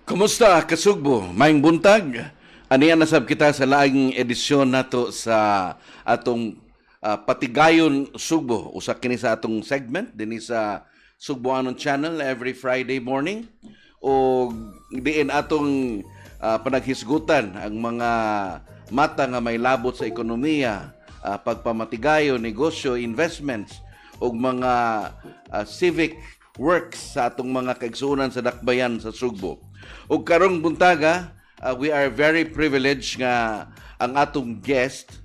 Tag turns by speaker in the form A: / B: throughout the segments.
A: Kumusta kasugbo? Maayong buntag. Aniya nasab kita sa laing edisyon nato sa atong Patigayon Sugbo. Usa kini sa atong segment dinhi sa Sugboanon Channel every Friday morning. O diin atong panaghisgutan ang mga mata nga may labot sa ekonomiya, pagpamatigayon, negosyo, investments o mga civic works sa atong mga kaigsuonan sa dakbayan sa Sugbo. Ug karong buntaga, we are very privileged nga ang atong guest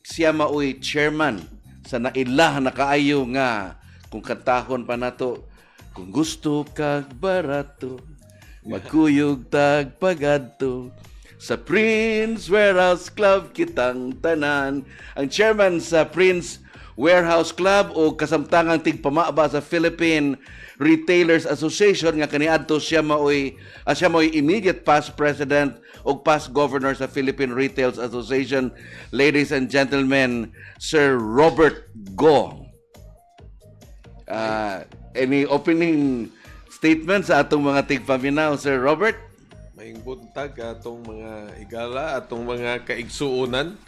A: siya maoy chairman sa naila na kaayo nga kung kantahon pa nato kung gusto kag barato magkuyog tag pagadto sa Prince Warehouse Club kitang tanan. Ang chairman sa Prince Warehouse Club o kasamtangang tigpamaba sa Philippine Retailers Association nga kaniadto siya maoy immediate past president o past governor sa Philippine Retailers Association. Ladies and gentlemen, Sir Robert Go. Any opening statements sa atong mga tigpaminaw, Sir Robert?
B: Maing buntag atong mga higala, atong mga kaigsuonan.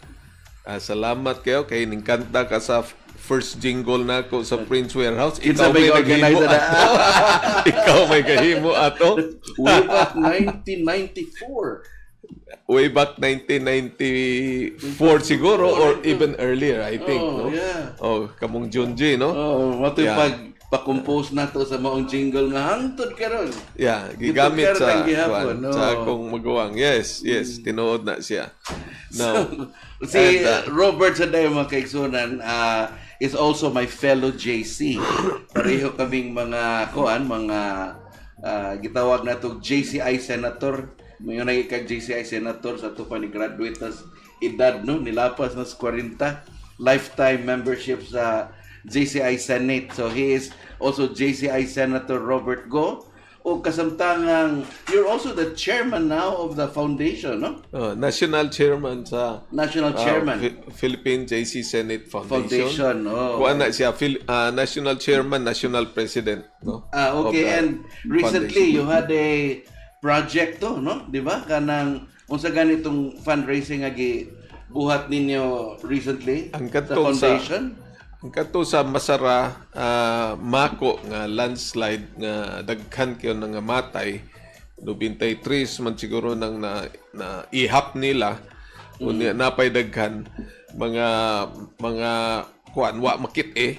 B: Salamat kayo kay ningkanta ka sa first jingle nako sa Prince Warehouse.
A: Ikaw may organize na.
B: Ikaw may kahimo ato.
A: Way back 1994.
B: Way back 1994 siguro or even earlier, I think.
A: Oh,
B: no?
A: yeah.
B: Oh, kamong Junji, no?
A: Oh, matoy pag-compose nato sa maong jingle nga hangtod karon.
B: Yeah, gigamit sa
A: gihapon,
B: sa akong magawang. Yes, tinuod na siya. Now,
A: si Robert sa dayo mga kaigsunan is also my fellow JC. Pareho kaming mga gitawag na to JCI Senator. Ngayon ay kag JCI Senator sa tupa ni graduate tas edad no nilapas na sa 40, lifetime membership sa JCI Senate. So he is also JCI Senator Robert Go. O kasamtangang, you're also the chairman now of the foundation, no?
B: National chairman sa Philippine JC Senate Foundation. Kuan na siya national chairman, national president, no?
A: Okay, and recently you had a project to, no? Di ba? Kanang unsa ganitong fundraising nga buhat ninyo recently
B: ang
A: sa foundation?
B: Ang kato sa Masara mako nga landslide nga daghan kayo nga matay 93 man siguro nang na ihap nila unya napay daghan mga kuan wa makit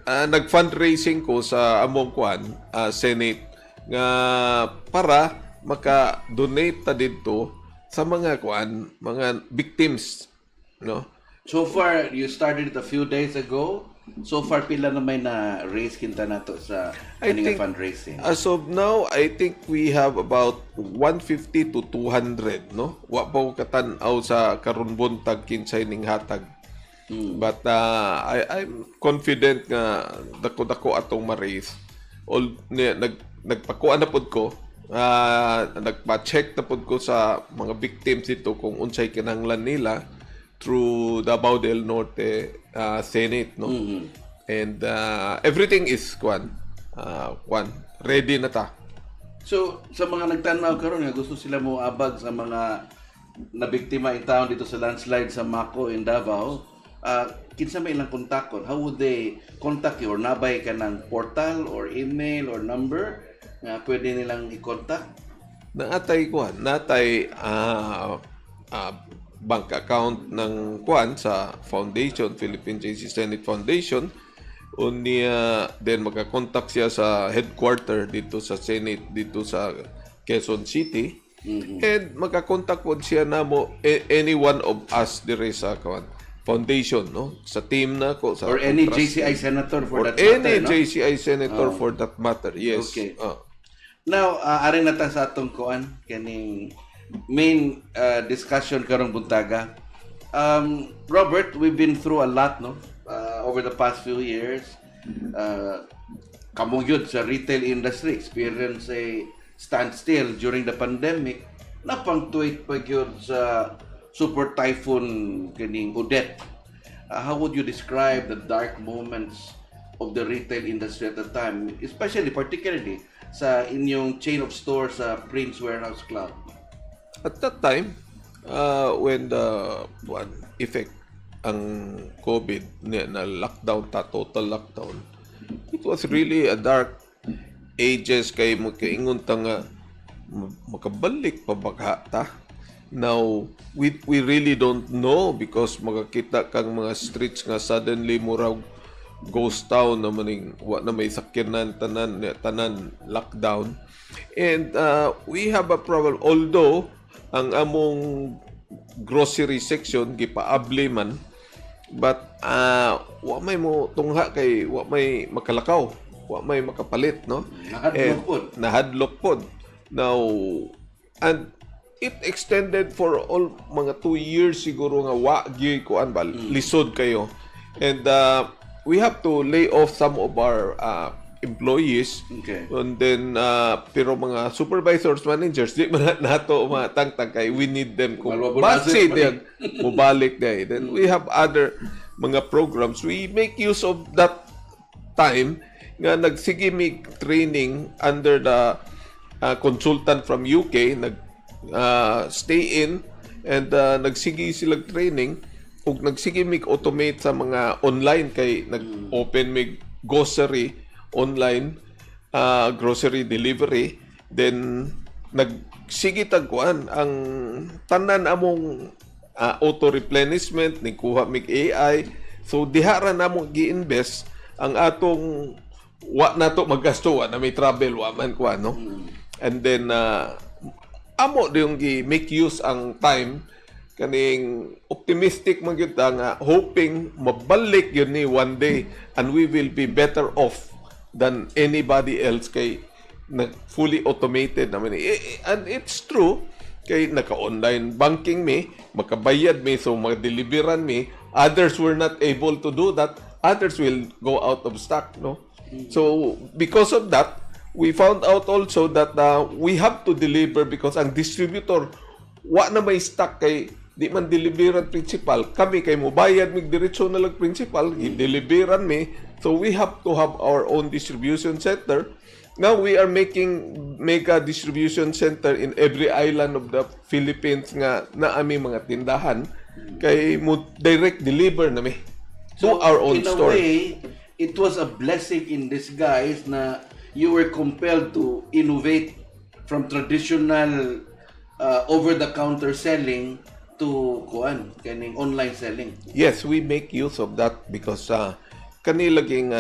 B: nag fundraising ko sa among kuan Senate nga para maka-donate ta didto sa mga kuan mga victims, no?
A: So far, you started it a few days ago. So far, pila na may na-raise kinta nato sa fundraising?
B: As of now, I think we have about 150 to 200, no? Wa pa ko katan-aw sa karon buntag kinsay ning hatag. But I'm confident nga dako-dako atong ma-raise. Nagpakuan na pud ko. Nagpa-check na pud ko sa mga victims dito kung unsay kinahanglan nila through Davao del Norte Senate, no? And everything is ready na ta.
A: So sa mga nagtanaw karon nga gusto sila mo abag sa mga nabiktima in town dito sa landslide sa Mako in Davao, kinsa may ilang kontakon? How would they contact you? Or nabay ka ng portal or email or number nga pwede nilang i-contact?
B: Natay bank account ng sa foundation, Philippine JC Senate Foundation. Unya then magka-contact siya sa headquarter dito sa Senate dito sa Quezon City. And magka-contact po siya namo any one of us dire sa foundation, no? Sa team na ko sa
A: or any JCI senator for that
B: matter.
A: Any
B: JCI senator for that matter. Yes.
A: Okay. Now, arin na ta sa atong kaning main discussion karong buntaga. Robert, we've been through a lot, no? Over the past few years. Kamo yun sa retail industry experience a standstill during the pandemic. Napangtuit pa yun sa super typhoon kining Odette. How would you describe the dark moments of the retail industry at the time, especially particularly sa inyong chain of stores sa Prince Warehouse Club?
B: At that time, when the effect ang COVID na lockdown total lockdown, it was really a dark ages kay magkaingon ta nga makabalik pa baka ta. Now, we really don't know because makakita kang mga streets nga suddenly murag ghost town na maning wa na may sakyanan tanan lockdown. And we have a problem, although ang among grocery section gipaabli man, but wa may mo tungha kay wa may makalakaw, wa may makapalit, no? Nahadlok pod. Now, and it extended for all mga 2 years siguro nga wa gyud kuan ba lisod kayo. And we have to lay off some of our employees.
A: Okay.
B: And then pero mga supervisors, managers di man nato matangtang kay we need them kung base din mobalik day. Then we have other mga programs. We make use of that time nga nagsige mig training under the consultant from UK, stay in and nagsige sila training ug nagsige mig automate sa mga online kay nag-open mig grocery online grocery delivery, then nagsige tagkuan ang tanan among auto replenishment ni kuha mig AI, so diha ra namo gi-invest ang atong wa nato maggasto na may travel wa man kuan, no? And then amo yung gi-make use ang time kaning optimistic man gyud nga hoping mabalik yun ni one day and we will be better off than anybody else kay fully automated naman. And it's true kay naka-online banking me, makabayad me, so mag-deliveran me. Others were not able to do that. Others will go out of stock, no? So because of that, we found out also that we have to deliver because ang distributor wa na may stock kay di man deliveran principal, kami kay mo bayad mig diretso na lang principal, i-deliveran me, so we have to have our own distribution center. Now we are making mega distribution center in every island of the Philippines nga na ami mga tindahan kay mo direct deliver na mi to our own store.
A: In a way, it was a blessing in disguise na you were compelled to innovate from traditional over-the-counter selling to kaning online selling.
B: Yes, we make use of that because kanilaging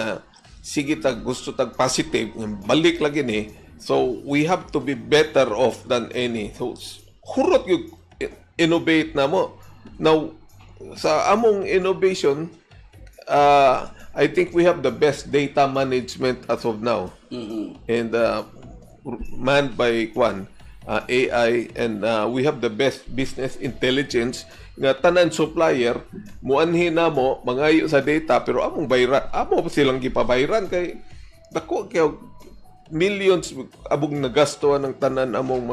B: sige tag gusto tag positive balik lagi ni, so we have to be better off than any. So hurot yung innovate na mo. Now sa among innovation, I think we have the best data management as of now. And manned by AI, and we have the best business intelligence nga tanan supplier muanhi na mo mangayo sa data pero among bayran amo silang gipabayran kay dako kay millions abog nagastuan ng tanan among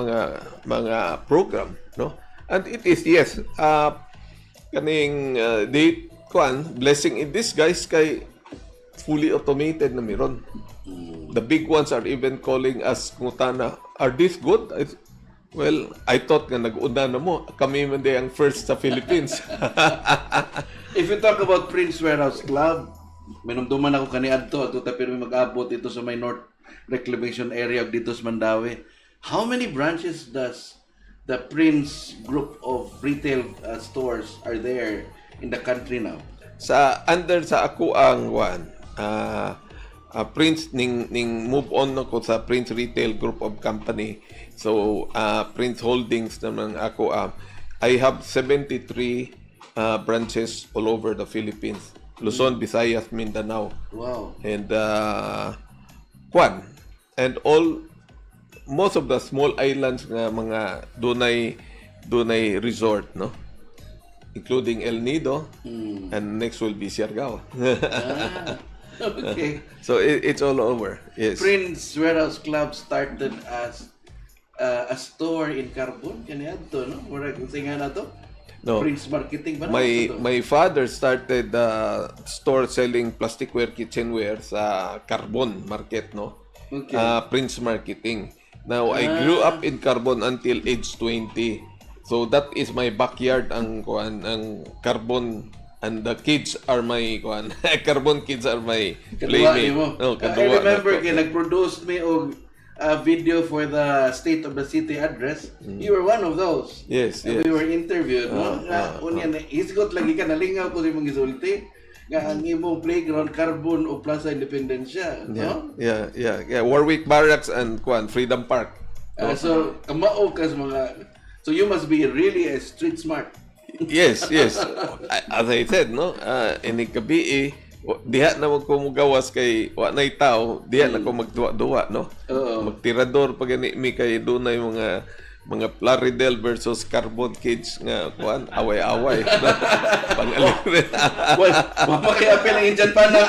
B: mga program, no? And it is kaning date blessing in disguise kay fully automated na miron. The big ones are even calling us ngutana, are this good? Well, I thought nga nag-una na mo. Kami man day ang first sa Philippines.
A: If you talk about Prince Warehouse Club, minumduman ako kaniadto ato ta pero mag-abot ito sa may North Reclamation Area dito sa Mandawi. How many branches does the Prince group of retail stores are there in the country now?
B: Sa ako ang Prince ning move on ako sa Prince Retail Group of Company. So Prince Holdings naman ako I have 73 branches all over the Philippines. Luzon, Visayas, Mindanao.
A: Wow.
B: And and most of the small islands nga mga dunay resort, no? Including El Nido, and next will be Siargao.
A: Okay.
B: So it's all over. Yes.
A: Prince Warehouse Club started as a store in Carbon kaniadto, no? Murag singa na to.
B: No.
A: Prince marketing ba?
B: My father started store selling plasticware, kitchenware sa Carbon Market, no?
A: Okay.
B: Prince Marketing. Now, I grew up in Carbon until age 20. So that is my backyard ang Carbon, and the kids are my Carbon kids are my playmate. No,
A: I remember kay nag-produce me og video for the State of the City address. You were one of those.
B: Yes,
A: And
B: yes.
A: we were interviewed, no? Hisgot lagi ka nalingaw ko sa imong gisulti. Nga ang imong playground Carbon o Plaza Independencia, no?
B: Yeah. Warwick Barracks and Freedom Park.
A: So kamao kas mga. So you must be really a street smart.
B: Yes. As I said, no, ini gabi diha na mo ko mugawas kay wa nay tao, diha na ko magduwa-duwa, no. Magtirador pag mi kay dunay mga Plaridel versus Carbon kids nga away-away. Pang-aligre.
A: Well, mapakiapil ang Indian pa na.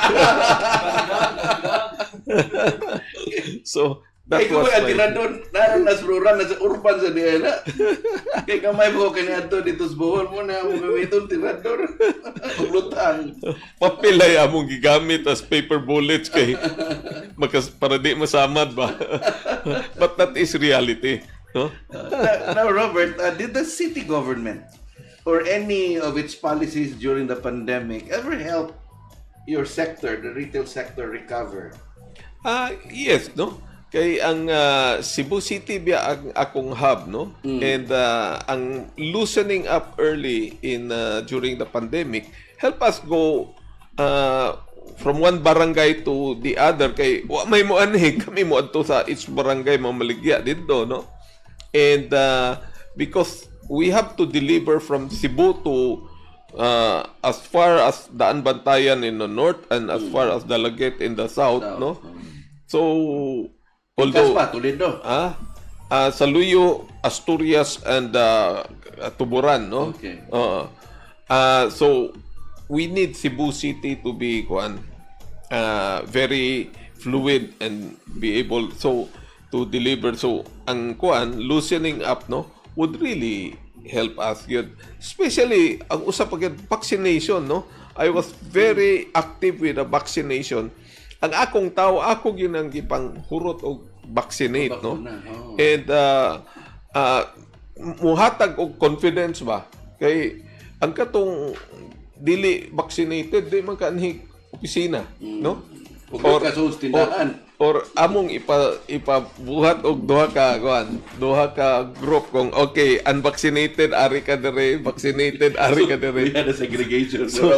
B: So that
A: Kaya
B: was
A: kung tirador, naroon na sa rural, nasa urban sa diya na. Kaya kamay mo kaniadto dito sa Bohol mo na mong gamiton tirador. Maglutang.
B: papilay among gigamit as paper bullets kay para di masamad ba. But that is reality, no?
A: Now, Robert, did the city government or any of its policies during the pandemic ever help your sector, the retail sector, recover?
B: Yes, no? Kay ang Cebu City biya ang akong hub, no? And ang loosening up early in during the pandemic help us go from one barangay to the other kay wa may mo anhi kami mo adto sa each barangay mamaligya dito, no? And because we have to deliver from Cebu to as far as Daan Bantayan in the north and as far as Dalaget in the south, no? So although
A: Toledo.
B: Saluyo, Asturias and Tuburan, no?
A: Okay.
B: So we need Cebu City to be very fluid and be able to deliver. So ang loosening up, no, would really help us yun. Especially ang usap pag vaccination, no? I was very active with the vaccination. Ang akong tao, ako yun ang gipang hurot o vaccinate, no? And muhatag og confidence ba? Kay ang katong dili vaccinated, di man kanhi opisina, no? Or among ipabuhat og duha ka group kung okay, unvaccinated ari ka dire, vaccinated ari ka dire.
A: We had a segregation.
B: So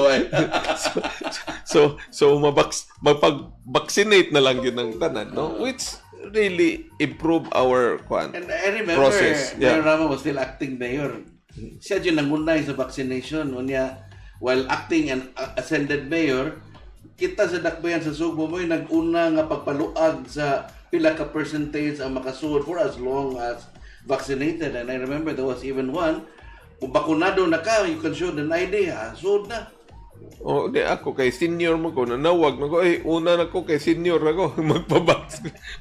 B: mapag-vaccinate na lang yun ng tanan, no? Which really improve our
A: And I remember
B: process.
A: Mayor Rama was still acting mayor. Siya dyan nangunay sa vaccination. Unya, while acting and ascended mayor, kita sa dakbayan sa Sugbo mo yung nag-una nga pagpaluag sa pila ka percentage ang makasuod for as long as vaccinated. And I remember there was even one, kung bakunado na ka, you can show an ID, suod na.
B: Di ako kay senior mo ko nanawag na ko una na ko kay senior ako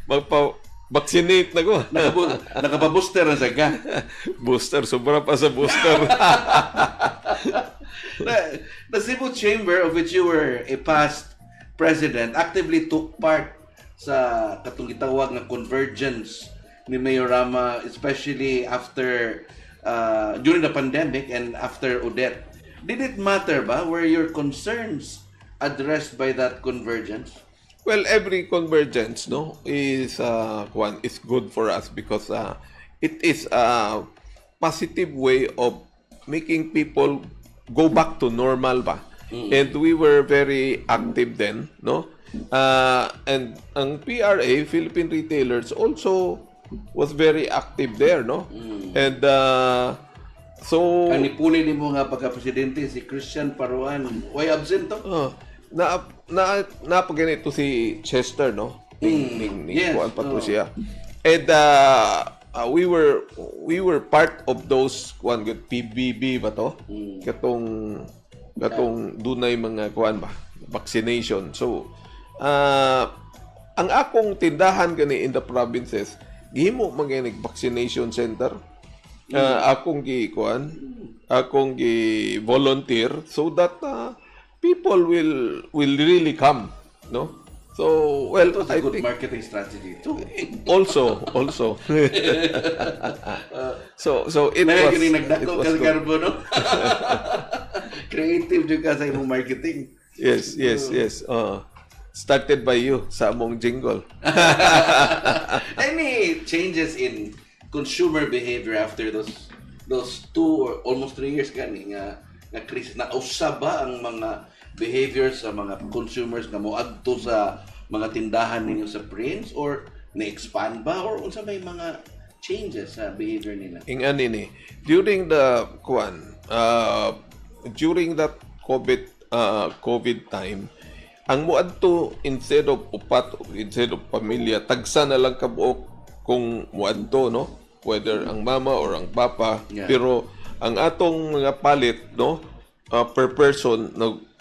B: magpa-vaccinate na ko.
A: Nakapa-booster na sa ka.
B: Booster, sobra pa sa booster.
A: The Cebu Chamber, of which you were a past president, actively took part sa katong gitawag na convergence ni Mayor Rama, especially after during the pandemic and after Odette. Did it matter ba? Were your concerns addressed by that convergence?
B: Well, every convergence, no, is good for us because it is a positive way of making people go back to normal ba. And we were very active then, no? And ang PRA, Philippine Retailers, also was very active there, no? And so
A: ang nipuli ni mo nga pagka-presidente si Christian Paruan, why absent to?
B: na ganito si Chester, no?
A: Yes.
B: Kuan pa to siya. And we were part of those good PBB ba to? Katong dunay mga kuan ba? Vaccination. So ang akong tindahan gani in the provinces, gihimo maganig vaccination center. Akong akong gi-volunteer so that people will really come, no? So, well,
A: It was
B: I
A: a good
B: think
A: marketing strategy too.
B: also. so it
A: May
B: was
A: kini
B: it
A: nagdako
B: was
A: ka
B: good.
A: karbo, no? Creative jud ka sa imong marketing.
B: Yes. Started by you sa among jingle.
A: Any changes in consumer behavior after those 2 or almost 3 years gani nga crisis na usab ba ang mga behaviors sa mga consumers nga moadto sa mga tindahan ninyo sa Prince, or na-expand ba, or unsa may mga changes sa behavior nila?
B: Ingan ini during that COVID time, ang muadto instead of upat, instead of pamilya, tagsa na lang kabuok kung muadto, no, whether ang mama or ang papa.
A: Yeah.
B: Pero ang atong mga palit, no, per person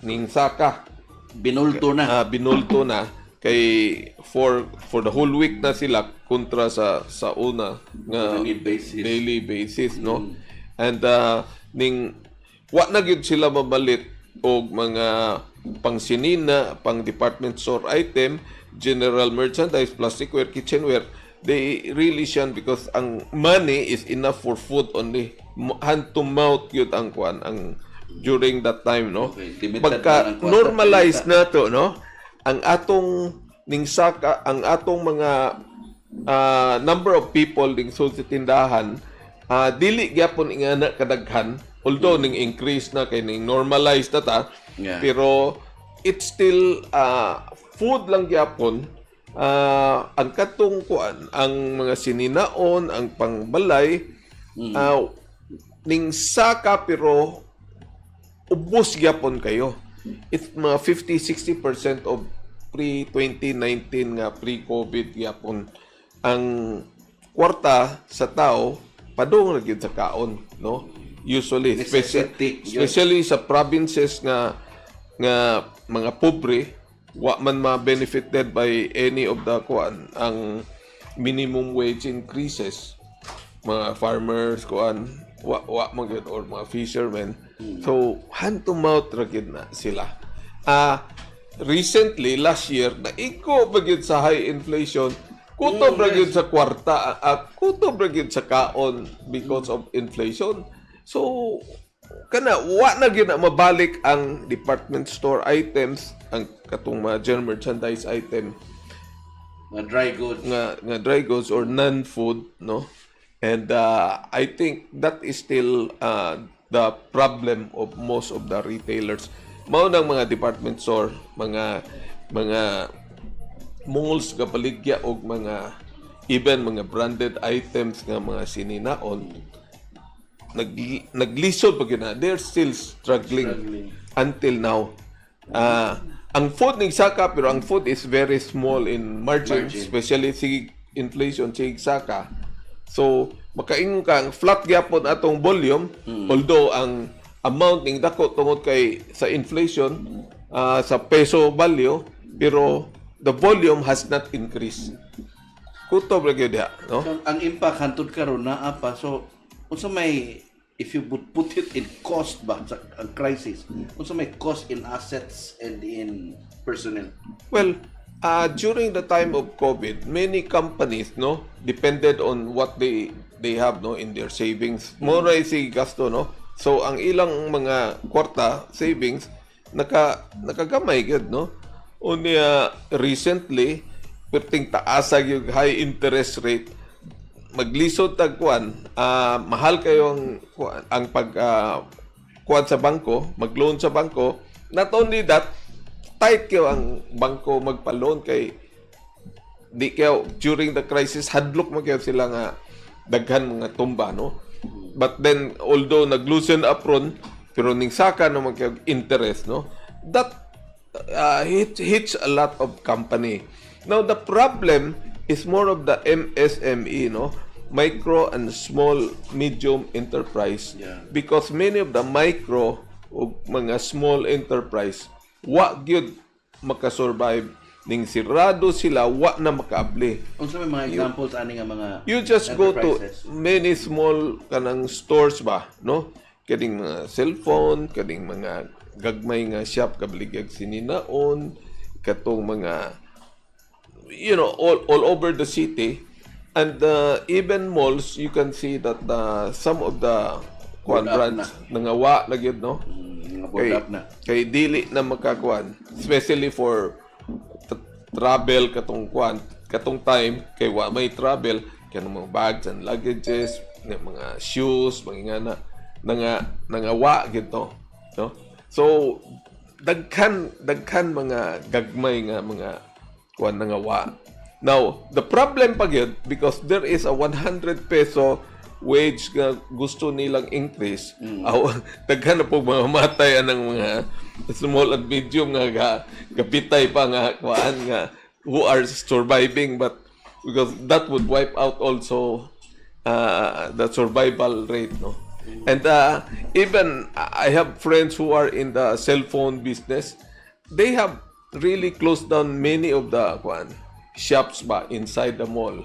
B: ning saka
A: Binulto na.
B: binulto na kay for the whole week na sila kontra sa una nga daily basis, no. And ning wa na gyud sila mabalit og mga pangsinina, pang department store item, general merchandise, plasticware, kitchenware. They really shun because ang money is enough for food only. Hand to mouth yun ang kwan ang during that time, no.
A: Okay,
B: Pagka normalize na to, no, ang atong ning saka, ang atong mga number of people ding sa tindahan, dili gyapon ingana kadaghan, although ning increase na kay ning normalize na ta.
A: Yeah.
B: Pero it's still food lang gyapon. Ang katong kuan, ang mga sininaon, ang pangbalay, ning saka pero ubos gyapon kayo. It's mga 50-60% of pre-2019 nga pre-COVID gyapon. Ang kwarta sa tao padung ra gyud sa kaon, no? Usually, especially sa provinces nga mga pobre, wa man ma-benefited by any of the kuan ang minimum wage increases. Mga farmers kuan wa man gyud, or mga fishermen. So hand to mouth ra gyud na sila. Recently last year na iko ba gyud sa high inflation, kutob ra gyud sa kwarta, kutob ra gyud sa kaon because of inflation. So kana wa na gyud na mabalik ang department store items, ang katong mga general merchandise item,
A: Mga dry goods.
B: nga dry goods or non-food, no. And I think that is still the problem of most of the retailers. Mao nang mga department store, mga malls nga baligya og mga even mga branded items nga mga sininaon, naglisod pa gyud na. They're still struggling until now. Ang food ning saka, pero ang food is very small in margin. Especially sig inflation sig saka. So makaingon ka ang flat gyapon atong volume, although ang amount ning dako tungod kay sa inflation sa peso value, pero the volume has not increased. Kutob ra gyud diha, no?
A: So, ang impact hantud karon naa pa. So unsa may, if you would put it in cost ba sa ang crisis, unsa may cost in assets and in personnel?
B: Well, during the time of COVID, many companies, no, depended on what they have, no, in their savings. Mura si gasto, no. So ang ilang mga kwarta savings nakagamay gyud, no. Unya recently perting taasa yung high interest rate, maglisod tag kuan, mahal kayo ang pag kuan sa bangko, mag-loan sa bangko. Not only that, tight kayo ang bangko magpa-loan kay di kayo during the crisis hadlok mo kayo sila nga daghan mga tumba, no. But then although nag-loosen upfront, pero ning saka naman kayo interest, no, that hits a lot of company. Now the problem is more of the MSME, no, micro and small medium enterprise.
A: Yeah.
B: Because many of the micro o mga small enterprise wa gyud makasurvive, ning sirado sila, wa na makaabli.
A: Unsa may mga examples ani nga mga
B: You just go to
A: enterprises?
B: many small kanang stores ba, no? kaning mga cellphone, kaning mga gagmay nga shop kabaligag sininaon, katong mga all over the city. And even malls, you can see that some of the brands nangawa na gyud, no?
A: Mga board up na.
B: Kay dili na makakuan, especially for travel katong time kay wa may travel kanang mga bags and luggages, mga shoes, mga nangawa gyud to, no? So daghan mga gagmay nga mga kuan nangawa. Now, the problem pa gyud, because there is a 100 peso wage nga gusto nilang increase, daghan na po mga matay anang mga small and medium nga gabitay pa nga kuan nga who are surviving, but because that would wipe out also the survival rate, no? And even I have friends who are in the cell phone business. They have really closed down many of the shops ba inside the mall.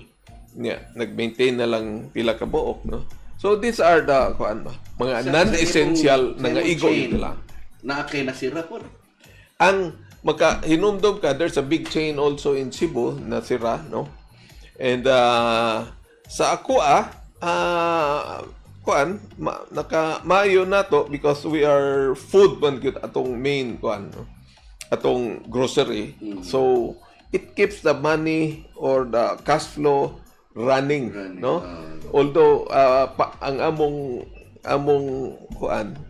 B: Yeah, nag-maintain na lang pila ka buok, no? So these are the mga non-essential na nga igo nila.
A: Naakay nasira po.
B: Ang hinumdum ka, there's a big chain also in Cebu na sira, no? And sa ako maayo na to because we are food man gyud atong main no? Atong grocery. So it keeps the money or the cash flow running, no? Although ang among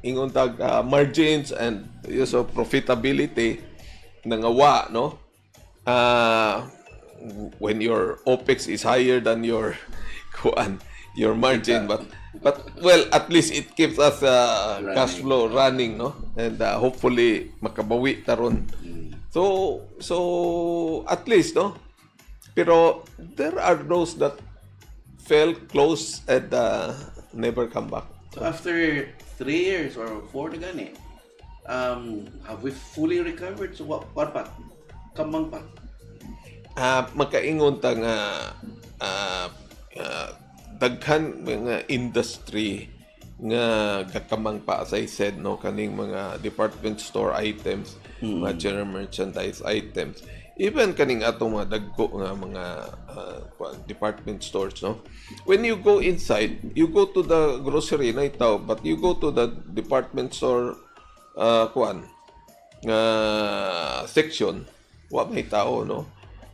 B: ingon tag margins and use of profitability nangawa, no? When your OPEX is higher than your margin, but well, at least it keeps us cash flow running, no? And hopefully makabawi taron. So at least, no? Pero there are those that fell close and never come back.
A: So after 3 years or 4 na gani, have we fully recovered? So what pa? Kamang pa?
B: Makaingon ta nga daghan mga industry nga gakamang pa, as I said, no, kaning mga department store items, mga general merchandise items, even kaning atong mga dagko nga mga department stores, no. When you go inside, you go to the grocery na itaw, but you go to the department store section, wa may tao, no.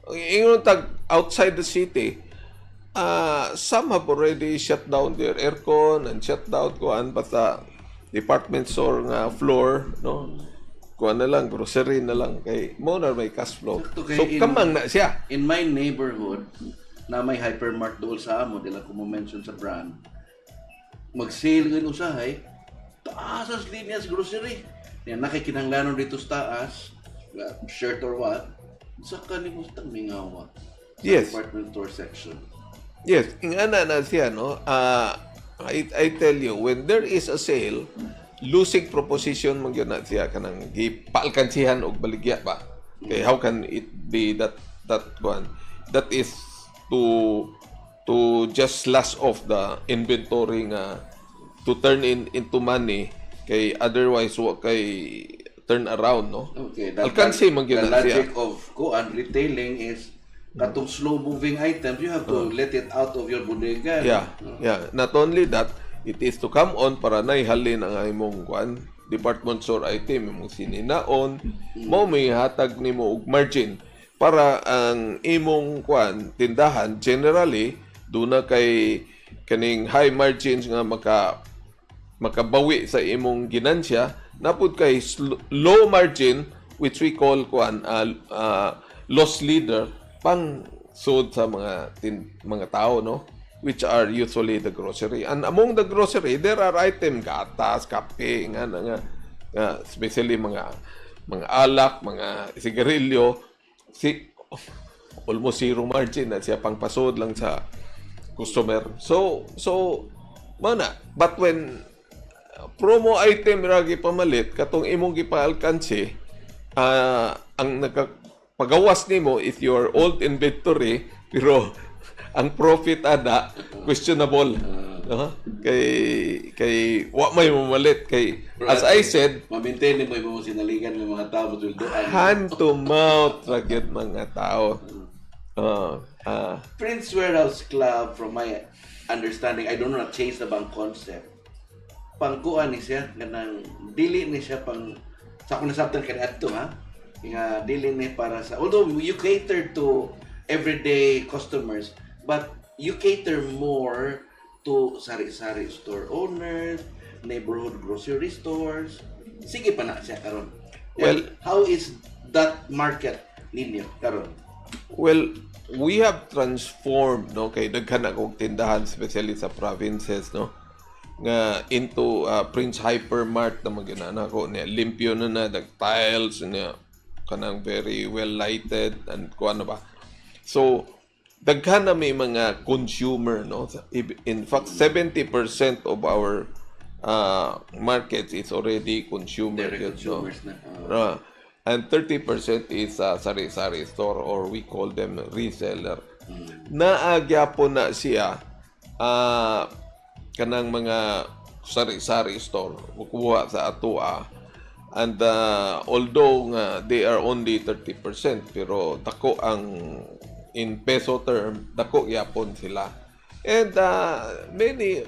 B: Ingon tag outside the city, some have already shut down their aircon and shut down but department store nga floor, no, na lang, grocery na lang, kay mo na may cash flow. So kamang na siya.
A: In my neighborhood, na may hypermart doon sa amo, dila ko mo mention sa brand, mag-sale ngayon usahay, taas as linyas grocery. Yan, nakikinanglanon dito sa taas, shirt or what, sa kanimustang mingawa.
B: Yes.
A: Department store section.
B: Yes, ingana na siya, no? I tell you, when there is a sale, losing proposition man gyud na siya kanang gipaalkansihan og baligya ba. Okay, how can it be that one? That is to just slash off the inventory nga to turn into money, kay otherwise wa kay turn around, no?
A: Okay,
B: alkansi man gyud na siya.
A: The logic of retailing is katong slow-moving items, you have to let it out of your bodega.
B: Yeah. Not only that, it is to come on para naihalin ang imong department store item, imong sininaon, mo may hatag nimo og margin para ang imong tindahan generally duna kay kaning high margins nga makabawi sa imong ginansya, napud kay low margin which we call loss leader pang sold sa mga tao, no, which are usually the grocery. And among the grocery, there are item gatas, kape, nga especially mga alak, mga sigarilyo, almost zero margin na siya pang pasod lang sa customer. So mana, but when promo item ragi pamalit katong imong gipaalkansi, ang pagawas nimo if your old inventory pero ang profit ada questionable, No? Kay wa may mamalit kay as I said,
A: ma-maintain mo yung sinaligan ng mga tao
B: hand to mouth ragyod mga tao.
A: Prince Warehouse Club, from my understanding, I don't know na change na bang concept. Pangkuan ni siya ganang dili ni siya pang sa akong nasabtan kaniadto ha. Nga dili ni para sa, although you cater to everyday customers, but you cater more to sari-sari store owners, neighborhood grocery stores. Sige pa na siya karon.
B: Well,
A: how is that market ninyo karon?
B: Well, we have transformed, no, kay daghan akong tindahan especially sa provinces, no, nga into Prince Hypermart na maginana ko niya, limpyo na tiles niya, kanang very well lighted and kuan ba. So daghan na may mga consumer, no. In fact, 70% of our market is already consumer,
A: consumers
B: no?
A: na.
B: And 30% is sari-sari store, or we call them reseller. Naagya po na siya kanang mga sari-sari store kuha sa atua. And although they are only 30%, pero dako ang in peso term, dako yapon sila. And many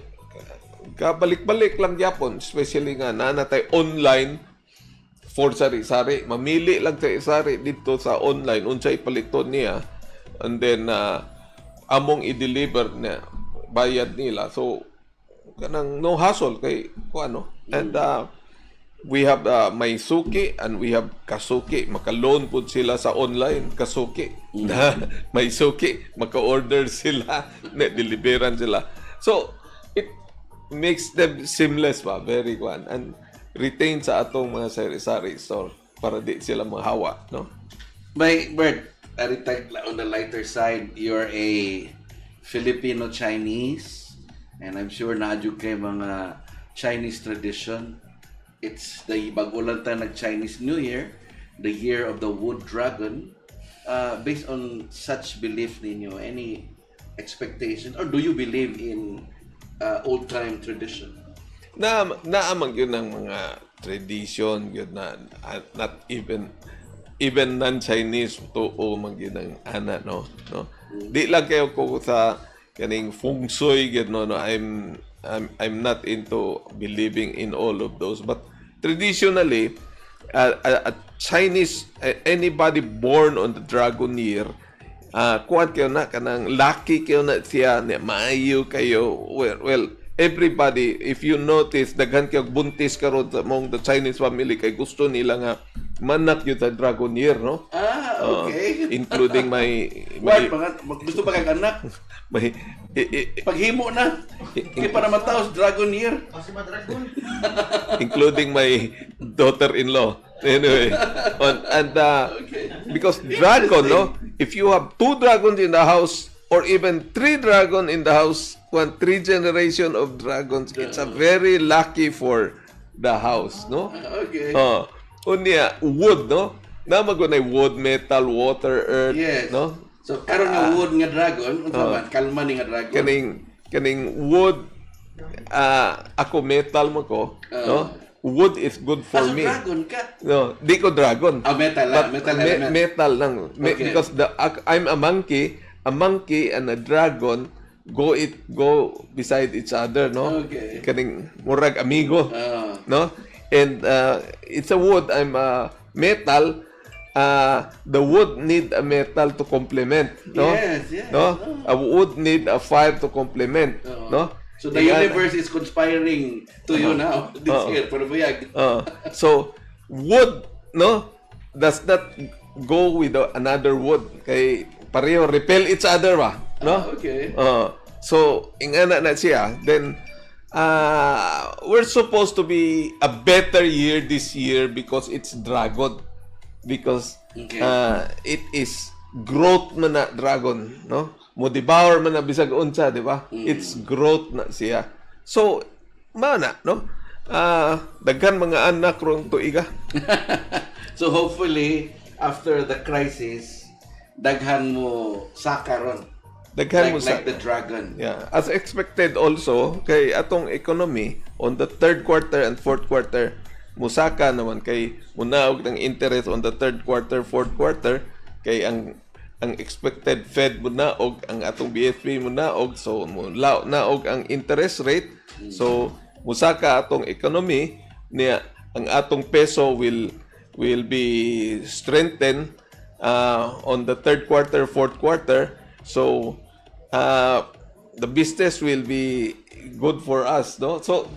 B: kabalik-balik lang yapon, especially nga nanatay online for sari-sari. Mamili lang sari-sari dito sa online unsay paliton niya, and then among i-deliver na bayad nila. So kanang no hassle kay kuano. And we have may suki and we have kasuki. Maka-loan pud sila sa online kasuki. May suki, maka-order sila, na deliveran sila. So it makes them seamless ba, very one, and retain sa atong mga sari-sari store para di sila mahawa, no?
A: May Bert, on the lighter side, you're a Filipino-Chinese, and I'm sure na-adyo kay mga Chinese tradition. It's the bagulang ta nag-Chinese New Year, the year of the wood dragon. Based on such belief ninyo, any expectation, or do you believe in old-time tradition?
B: Naamang yun ang mga tradition yun na not even non-Chinese to mag yun ang ana, no. Di lang kayo ko sa kaning feng shui yun, no. I'm not into believing in all of those, but traditionally a Chinese, anybody born on the dragon year, kuwan kayo na kanang lucky kayo na siya, maayo kayo. Well, everybody, if you notice, daghan kayo buntis karon among the Chinese family kay gusto nila nga manak yun sa dragon year, no?
A: Okay.
B: Including
A: gusto pa kag anak?
B: may
A: paghimo na. Kaya para mataos dragon year.
B: Including my daughter-in-law. Anyway, and because dragon, no? If you have 2 dragons in the house, or even 3 dragon in the house, 3 generation of dragons, it's a very lucky for the house, no?
A: Okay.
B: Unya wood, no? Namagunay wood, metal, water, earth,
A: yes.
B: no?
A: So karon nga wood nga dragon, unsa man kalma ni nga dragon.
B: Kaning wood, ako metal mo ko, no? Wood is good for me.
A: Dragon ka?
B: No, di ko dragon.
A: Metal lang,
B: metal lang.
A: Okay.
B: Because I'm a monkey and a dragon go beside each other, no?
A: Okay.
B: Kaning murag amigo, no? And it's a wood, I'm a metal. The wood need a metal to complement, no?
A: Yes.
B: No? A wood need a fire to complement, no?
A: So the universe is conspiring to you now this year for buyag.
B: So wood, no, does not go with another wood kay pareho repel each other ba, no?
A: Okay.
B: So ingana na siya, then we're supposed to be a better year this year because it's dragon, because it is growth man na dragon, no? Mo devour man na bisag unsa, di ba? It's growth na siya. So mana, no? Daghan mga anak rong tuiga.
A: So hopefully after the crisis daghan mo saka ron.
B: Daghan mo
A: Like the dragon.
B: Yeah, as expected also kay atong economy on the third quarter and fourth quarter musaka naman kay munaog ng interest on the third quarter, fourth quarter kay ang expected Fed munaog, ang atong BSP munaog, so naog ang interest rate, so musaka atong economy niya, ang atong peso will be strengthened on the third quarter, fourth quarter, so the business will be good for us, no? So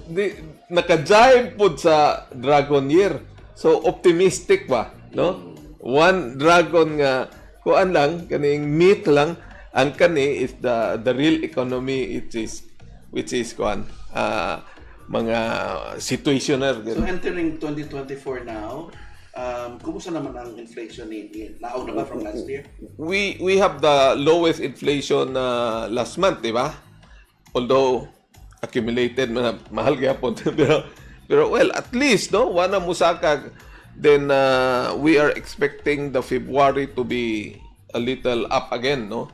B: naka-jive pud sa dragon year, so optimistic ba, no? One dragon nga kuan lang, kaning myth lang, ang kani is the real economy, which is kuan mga situational.
A: So entering 2024 now, kumusta naman ang inflation ni naog na ba from last year?
B: We have the lowest inflation last month, di ba? Although accumulated mahal gyapon pero well, at least no, wala musaka. Then we are expecting the February to be a little up again, no?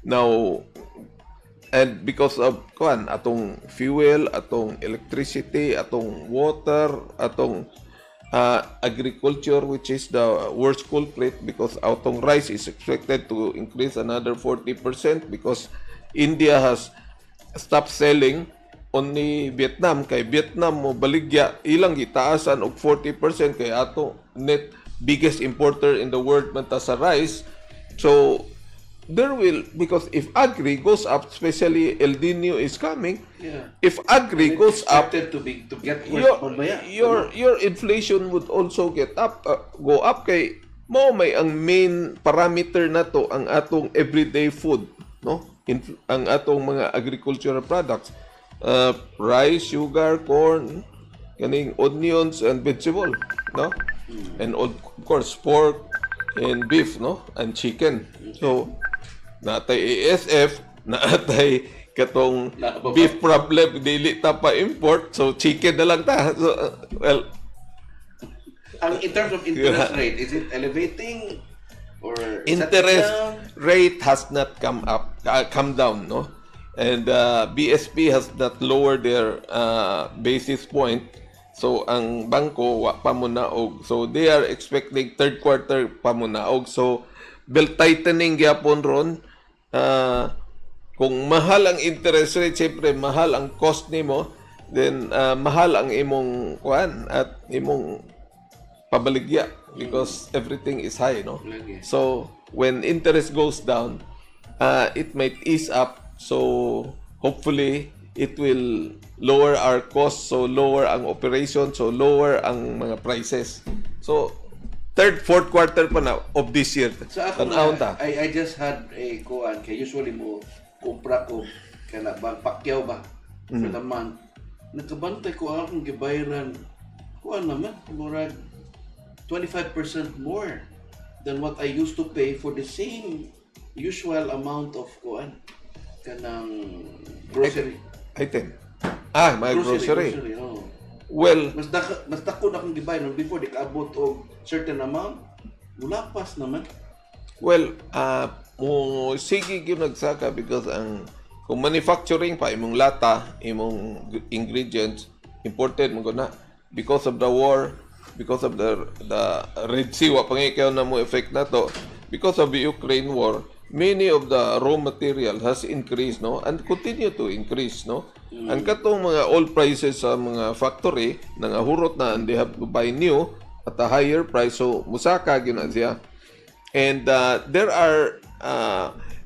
B: Now, and because of kuan atong fuel, atong electricity, atong water, atong agriculture, which is the worst culprit, because atong rice is expected to increase another 40% because India has stopped selling, only Vietnam, kay Vietnam mo baligya ilang gitaasan og 40% kay ato net biggest importer in the world man ta sa rice. So there will, because if agri goes up, especially El Nino is coming, if agri goes up,
A: to get
B: your inflation would also go up kay mo may ang main parameter nato ang atong everyday food, no? Ang atong mga agricultural products, rice, sugar, corn, kaning onions and vegetable, no? And of course pork and beef, no? And chicken. So natay ASF, natay katong beef problem, dili ta pa import, so chicken na lang ta. So well,
A: in terms of interest rate, is it elevating or
B: interest rate has not come down, no? And BSP has not lowered their basis point. So ang bangko wa pa mo naog. So they are expecting third quarter pa mo naog. So belt tightening gyapon ron. Kung mahal ang interest rate, siyempre mahal ang cost nimo, then mahal ang imong kuan at imong pabaligya because everything is high, no? So when interest goes down, it might ease up. So hopefully it will lower our costs, so lower ang operation, so lower ang mga prices. So third, fourth quarter pa na of this year.
A: So ako I just had a kuan kay usually mo kumpra ko kana bang pakyaw ba for the month. Nakabantay ko akong gibayaran kuan naman murag 25% more than what I used to pay for the same usual amount of kuan kanang grocery
B: item. My grocery.
A: Oh.
B: Well,
A: mas dako na akong gibayaran before di kaabot og certain amount. Mulapas naman.
B: Well, mo sige gyud nagsaka because kung manufacturing pa imong lata, imong ingredients imported mo na because of the war, because of the Red Sea wa pangikaw na mo effect nato, because of the Ukraine war, many of the raw material has increased, no, and continue to increase, no. Ang katong mga oil prices sa mga factory nangahurot na and they have to buy new at a higher price, so musaka gyud na siya. And there are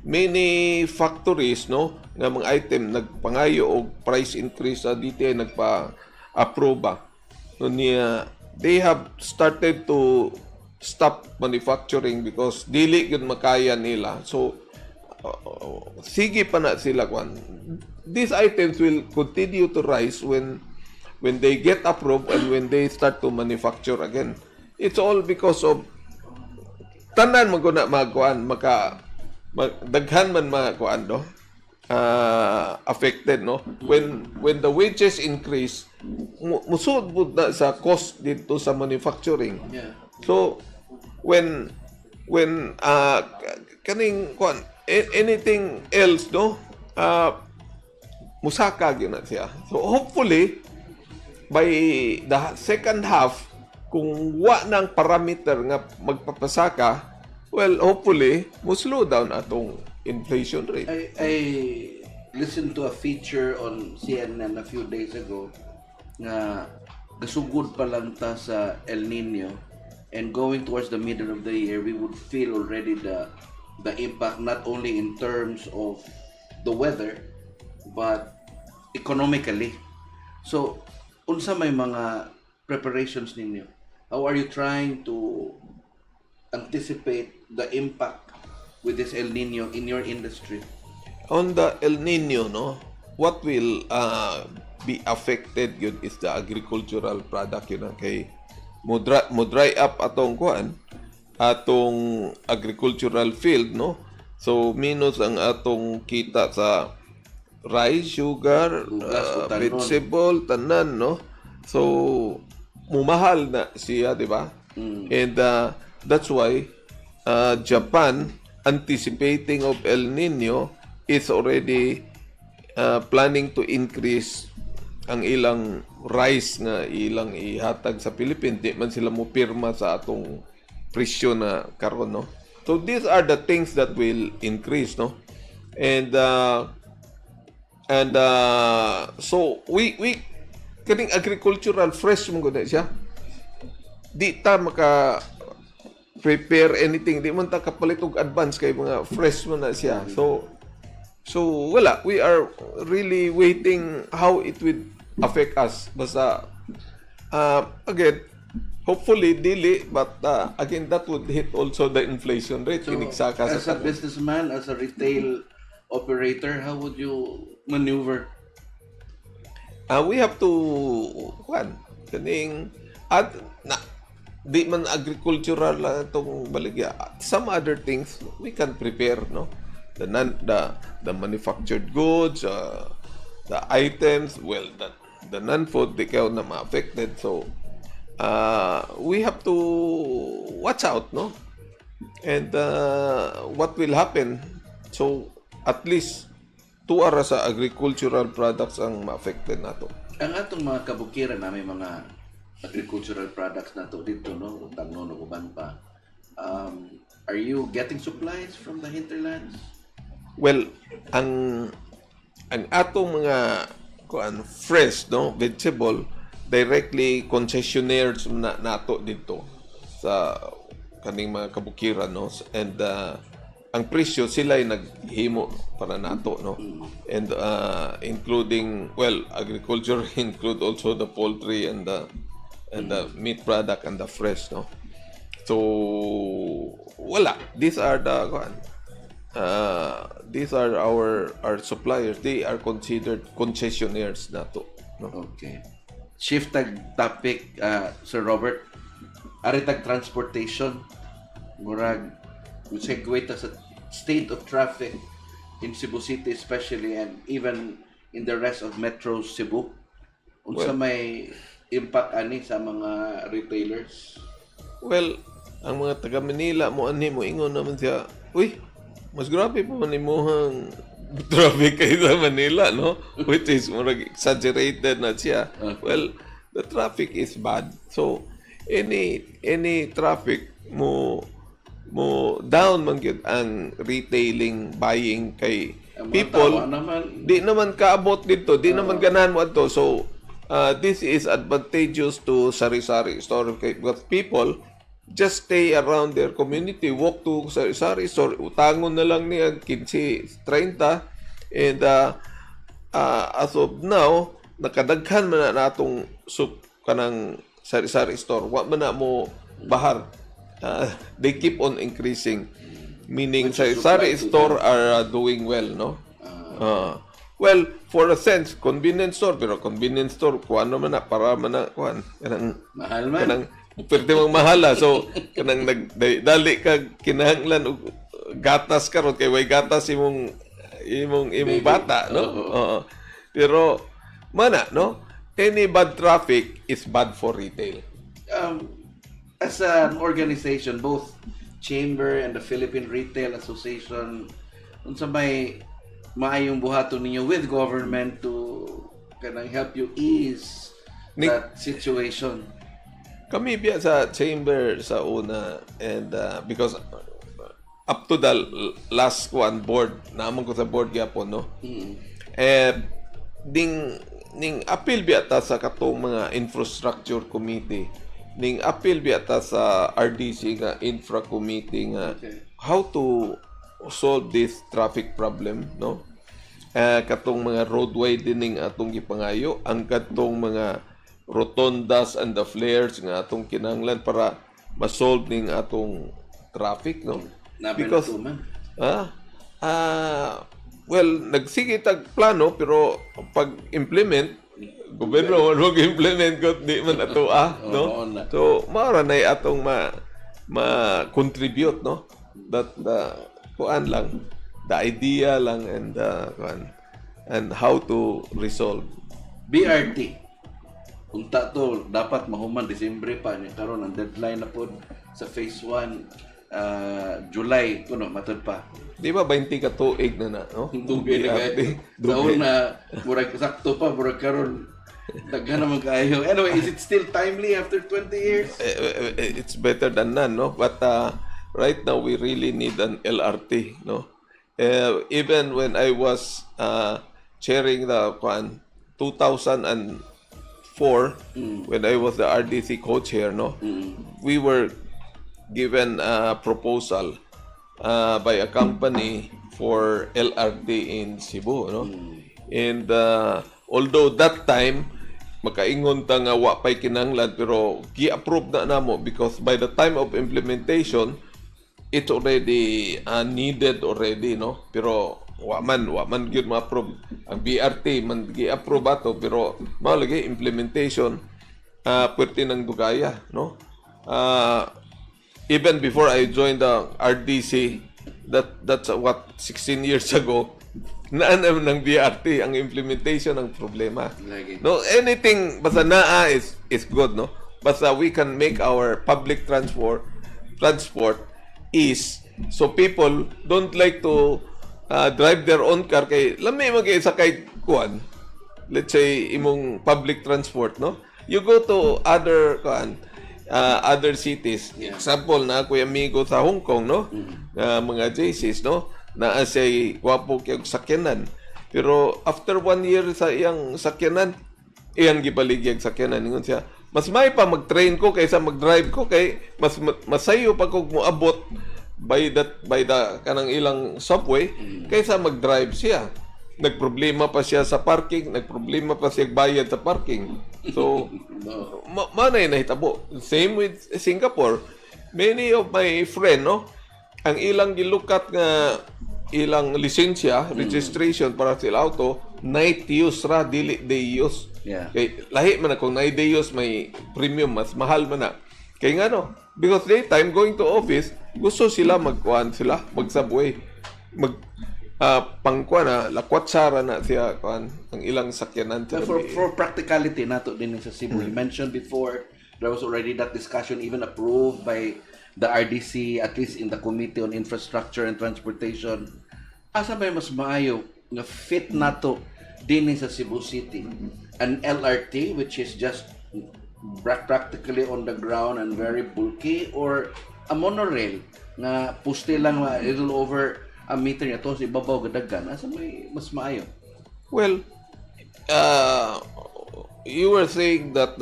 B: many factories, no, nga mga item nagpangayo og price increase sa DTI nagpa-approve. No niya they have started to stop manufacturing because dili gyud makaya nila. So sige pa na sila kwan. These items will continue to rise when they get approved and when they start to manufacture again. It's all because of tanan mo na magkuan daghan man mga kuan do affected, no. When the wages increase, musud pud na sa cost dito sa manufacturing. So when kaning kuan anything else, no? Musaka yun na siya. So hopefully, by the second half, kung wa ng parameter nga magpapasaka, well, hopefully, mo slow down atong inflation rate.
A: I listened to a feature on CNN a few days ago nga gasugod pa lang ta sa El Nino, and going towards the middle of the year, we would feel already the impact, not only in terms of the weather, but economically. So, unsa may mga preparations ninyo? How are you trying to anticipate the impact with this El Nino in your industry?
B: On the El Nino, no, what will be affected yun is the agricultural product yun. Kay mo dry up atong agricultural field, no. So minus ang atong kita sa rice, sugar, vegetable, tanan, no. So mumahal na siya, di ba? And that's why Japan, anticipating of El Nino, is already planning to increase ang ilang rice nga ilang ihatag sa Philippines. Di man sila mo pirma sa atong presyo na karon, no. So these are the things that will increase, no. And so we kaning agricultural fresh mo gud siya. Di ta maka prepare anything, di man ta kapalit og advance kay mga fresh mo na siya. So wala, we are really waiting how it will affect us. Basta again, hopefully dili, but again that would hit also the inflation rate.
A: So, as a businessman, as a retail operator, how would you maneuver?
B: We have to kaning di man agricultural lang itong baligya. Some other things we can prepare, no. The manufactured goods, the items, well, the non-food, di kayo na ma-affected. So we have to watch out, no. And what will happen? So at least 2 ara sa agricultural products ang ma-affected nato.
A: Ang atong mga kabukiran na may mga agricultural products nato dito, no, tangno no uban pa. Are you getting supplies from the hinterlands?
B: Well, ang atong mga fresh, no, vegetable, directly concessionaires na nato dito sa kaning mga kabukiran, no. And ang presyo sila ay naghimo para nato, no. And including, well, agriculture include also the poultry and the meat product and the fresh, no. So wala, these are our suppliers. They are considered concessionaires nato, no.
A: Okay. Shift tag topic, Sir Robert. Ari tag transportation. Murag segue ta sa state of traffic in Cebu City especially, and even in the rest of Metro Cebu. Unsa may impact ani sa mga retailers?
B: Well, ang mga taga Manila mo ingon naman siya, uy, mas grabe pa man imuhang traffic kay sa Manila, no? Which is more exaggerated na siya. Well, the traffic is bad. So any traffic mo down man gyud ang retailing, buying kay people. Di naman kaabot dito, di naman ganahan mo adto. So this is advantageous to sari-sari store, because people just stay around their community, walk to sari-sari store, utangon na lang niya 15, 30, and as of now, nakadaghan man na natong kanang sari-sari store. Wa man na mo bahar. They keep on increasing, meaning sari-sari store are doing well, no. Well, for a sense, convenience store, pero convenience store kuan naman na para man na kuan kanang
A: mahal man,
B: kanang pwede mong mahala. So kanang dali ka kinahanglan og gatas karon kay way gatas imong bata, no. Pero mana, no, any bad traffic is bad for retail.
A: As an organization, both Chamber and the Philippine Retail Association unsa may maayong buhaton ninyo with government to kanang help you ease that situation?
B: Kami biya sa chamber sa una, and because up to the last one board, naamon ko sa board gyapon, no? Ning appeal biya ta sa katong mga infrastructure committee, ning appeal biya ta sa RDC nga infra committee nga how to solve this traffic problem, no? Katong mga roadway dining atong gipangayo, ang katong mga rotondas and the flares nga atong kinahanglan para ma-solve ning atong traffic, no? Because well, nagsige tag plano pero pag implement gobyerno wag implement ko di man ato no? So mao ra nay atong ma-contribute, no? That kuan lang, the idea lang, and and how to resolve.
A: BRT. Unta to dapat mahuman Disyembre pa ni karon ang deadline na pod sa phase 1 July kuno matud pa.
B: Di ba 20 ka tuig na no?
A: Dugay na kay. Daon na murag sakto pa murag karon daghan naman kaayo. Anyway, is it still timely after 20 years?
B: It's better than none, no? But right now we really need an LRT, no? Even when I was chairing the 2004, when I was the RDC co-chair, no, we were given a proposal by a company for LRT in Cebu, no? And although that time makaingon ta nga wa pay kinahanglan, pero gi-approve na namo because by the time of implementation it's already needed already, no? Pero wa man gyud ma-approve ang BRT, man gi-approve ato pero mao lagi implementation perti nang dugaya, no? Even before I joined the RDC, that's what 16 years ago, naan ng BRT ang implementation ng problema. No, anything basta naa is good, no? Basta we can make our public transport is so people don't like to drive their own car kay lami mag-sakay kuan. Let's say imong public transport, no? You go to other cities. Example na kuya amigo sa Hong Kong, no? Mga JCs, no? Na say wapo kay sakyanan. Pero after 1 year sa iyang sakyanan, iyang gibaligyag sakyanan ingon siya. Mas may pa mag-train ko kaysa mag-drive ko kay mas masayo pa kog moabot by the kanang ilang subway kaysa mag-drive siya. Nagproblema pa siya sa parking, nagproblema pa siya bayad sa parking. So manay nahitabo. Same with Singapore. Many of my friend, no, ang ilang gilukat nga ilang lisensya, registration para sa auto, night use ra, dili day use. Kay lahi man kung night day use may premium, mas mahal man na. Kay nga no, because daytime going to office, gusto sila mag-subway. Pangkuan na, lakwatsara na siya ang ilang sakyanan.
A: For practicality nato din sa Cebu, you mentioned before, there was already that discussion even approved by the RDC, at least in the Committee on Infrastructure and Transportation. Asa may mas maayo nga fit nato din sa Cebu City? An LRT, which is just practically on the ground and very bulky, or a monorail nga puste lang a little over a meter niya to sa ibabaw gadagan? Asa may mas maayo?
B: Well, you were saying that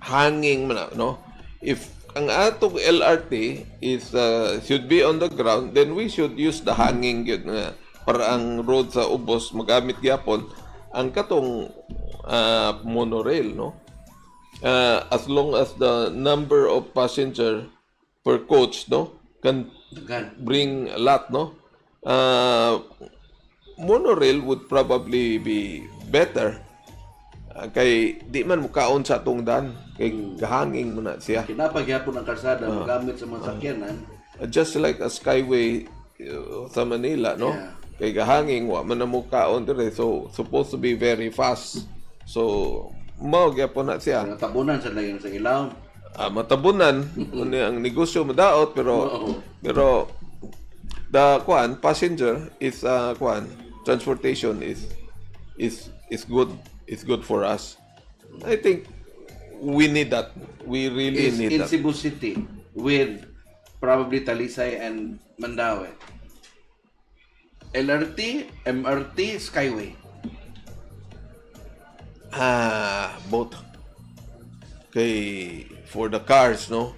B: hanging man, no? If ang atong LRT is should be on the ground, then we should use the hanging yun para ang road sa ubos magamit gyapon ang katong monorail, no? As long as the number of passenger per coach, no, can bring a lot, no? Monorail would probably be better. Kay di man mukaon sa atong dan kay gahanging mo na siya.
A: Kinapaghapon ang karsada magamit sa mga sakyanan.
B: Just like a skyway sa Manila, no? Kay gahanging wa man na mukaon dire, so supposed to be very fast. So mao gyapon na siya.
A: Tabunan sa lain sa ilaw.
B: Matabunan ang negosyo madaot pero the passenger is transportation is good for us. I think we need that. We really
A: Is
B: need
A: in
B: that.
A: Cebu City with probably Talisay and Mandaue. LRT, MRT, Skyway.
B: Both. Okay, for the cars, no?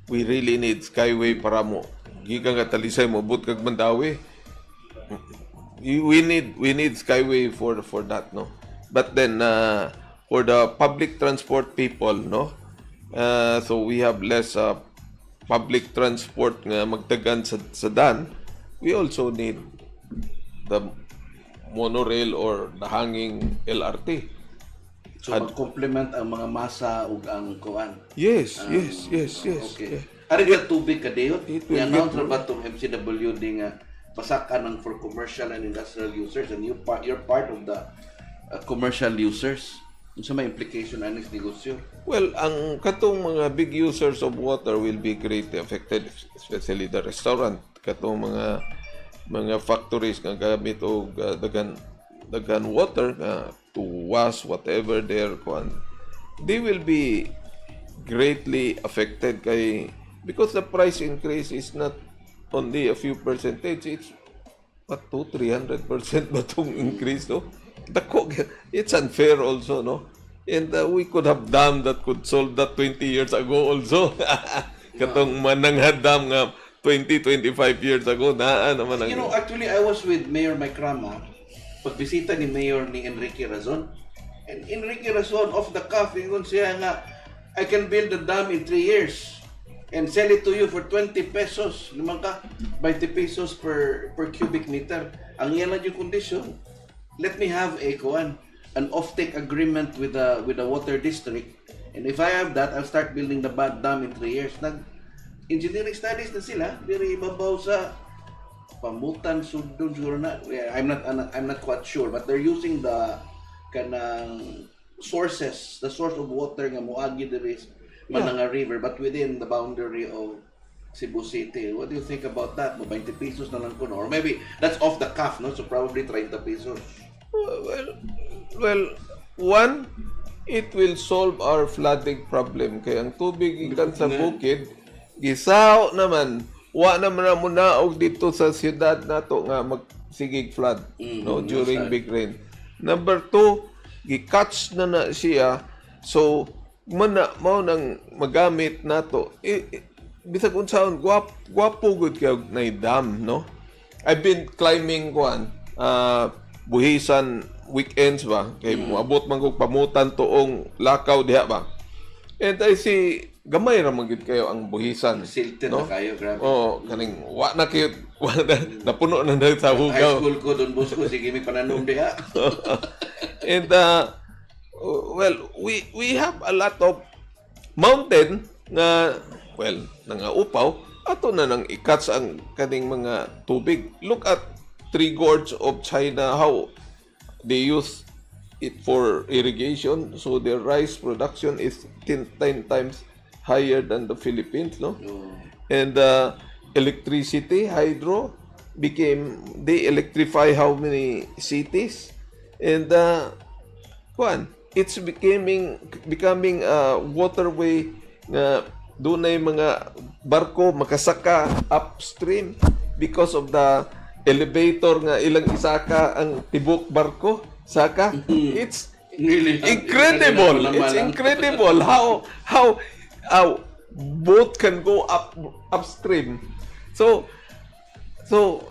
B: We really need Skyway para mo. Gikan ka Talisay mo, but kag Mandawi. We need Skyway for that, no? But then for the public transport people, no? So we have less public transport nga magtagan sa dan. We also need the monorail or the hanging LRT.
A: So mag-complement ang mga masa ug ang kuan.
B: Yes.
A: Okay. Ari ka tubig ka dayon.
B: It will
A: I-announce ra ba tong MCWD nga pasakan for commercial and industrial users, and you're part of the commercial users. Unsa may implication anis negosyo?
B: Well, ang katong mga big users of water will be greatly affected, especially the restaurant. Katong mga factories nga gamit og dagan water to wash whatever their they will be greatly affected because the price increase is not only a few percentage, it's 300% ba tong increase, no? It's unfair also, no? And we could have dam that could solve that 20 years ago also. Katong mananghad dam nga 25 years ago naa naman ang...
A: You know, actually I was with Mayor Mike Rama pagbisita ni Mayor ni Enrique Razon. And Enrique Razon off the cuff ingon siya nga I can build the dam in 3 years and sell it to you for 20 pesos. Naman ka 20 pesos per cubic meter. Ang iyan lang yung condition. Let me have an offtake agreement with the water district, and if I have that, I'll start building the dam in 3 years. Engineering studies na sila, very ibabaw sa Pamutan, Sugdon, siguro na. I'm not quite sure, but they're using the kanang sources, the source of water nga moagi diri Mananga River, but within the boundary of Cebu City. What do you think about that? 20 pesos na lang kuno, or maybe that's off the cuff, no? So probably 30 pesos.
B: Well, one, it will solve our flooding problem. Kaya ang tubig ikan sa bukid, gisaw naman. Wa naman na muna og dito sa siyudad nato nga magsigig flood during big rain. Number 2, gi-catch na siya. So, mao nang magamit nato. Bisag unsaon gwapo gud kay na dam, no? I've been climbing buhisan weekends ba kay moabot man kog pamutan tuong lakaw diha ba. And I see gamay ra man gid kayo ang buhisan.
A: Silted na kayo, grabe.
B: Kaning wa na kayo napuno na sa hugaw.
A: High school ko doon Bosco, sige may pananom diha.
B: And well, we have a lot of mountain nga nangaupaw ato na nang i-catch ang kaning mga tubig. Look at Three Gorges of China, how they use it for irrigation, so their rice production is 10 times higher than the Philippines, no? And electricity, hydro they electrify how many cities, and it's becoming a waterway nga dunay mga barko makasaka upstream because of the elevator nga ilang isaka ang tibok barko saka. It's really incredible. It's incredible how boat can go upstream. So